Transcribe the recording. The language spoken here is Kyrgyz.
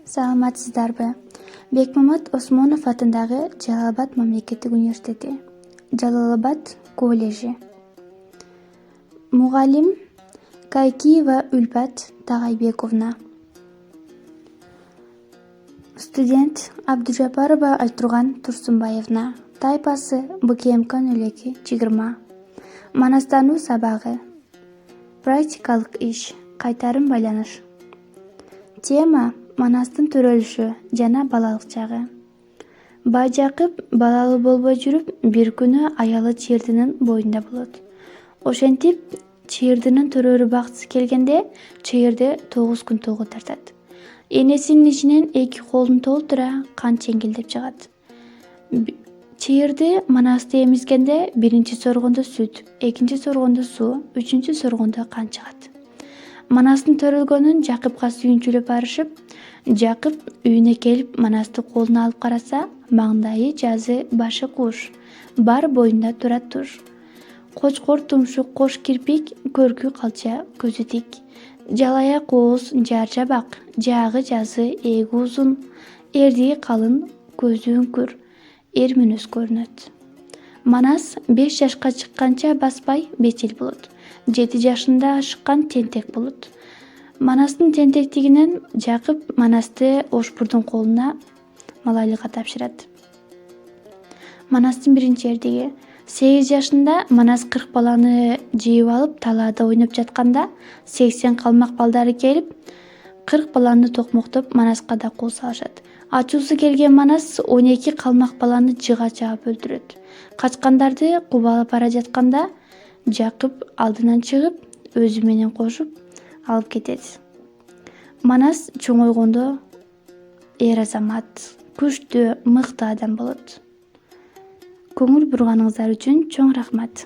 Саламатсыздарбы? Бекмамат Осмонов атындагы Жалал-Абад мамлекеттик университети, Жалал-Абад коллежи. Мугалим Кайкиева Үлпат Тагайбековна. Студент Абдужапарова Айтурган Турсунбаевна. Тайпасы БКМК 02-20. Манастануу сабагы. Практикалык иш. Кайтарым байланыш. Тема Манастын төрөлүшү жана балалык чагы. Байжакып балалуу болбой жүрүп, бир күнү аялы чыйырдынын боюнда болот. Ошентип, чыйырдынын төрөрү бактысы келгенде, чыйырды 9 күн тоого тартат. Энесинин ичинен 2 колун толтура кан чеңгелдеп чыгат. Чыйырды манасты эмизгенде, биринчи соргондо сүт, экинчи соргондо суу, үчүнчү соргондо кан чыгат. Манастын төрөлгөнүн Жакыпка сүйүнчүлөп барышып, Жакып үйүнө келип манасты колуна алып караса, маңдайы жазы, башы куш, бар боюнда тура туш. Кочкор тумшук кош кирпик, көркү калча, көзү тик. Жалаяк ооз, жар жабак, жаагы жазы, ээги узун, эрдиги калын, көзү үңкүр, эр мүнөз көрүнөт. Манас 5 жашка чыкканча баспай 5 жыл болот. 7 жашында ашыккан тентек болот. Манастын тентектигинен Жакып манасты Ошбурдун колуна малайлыкка тапшырат. Манастын биринчи эрдиги. 8 жашында Манас 40 баланы жыйып алып талаада ойноп жатканда 80 калмак балдары келип 40 баланы токмоктоп Манаска да кол салышат. Ачуусу келген Манас 12 калмак баланы жыга чаап өлтүрөт. Качкандарды кубалап бара жатканда Жакып алдынан чыгып, өзү менен кошуп алып кетет. Манас чоңойгондо эр азамат, күчтүү, мыкты адам болот. Көңүл бурганыңыздар үчүн чоң рахмат.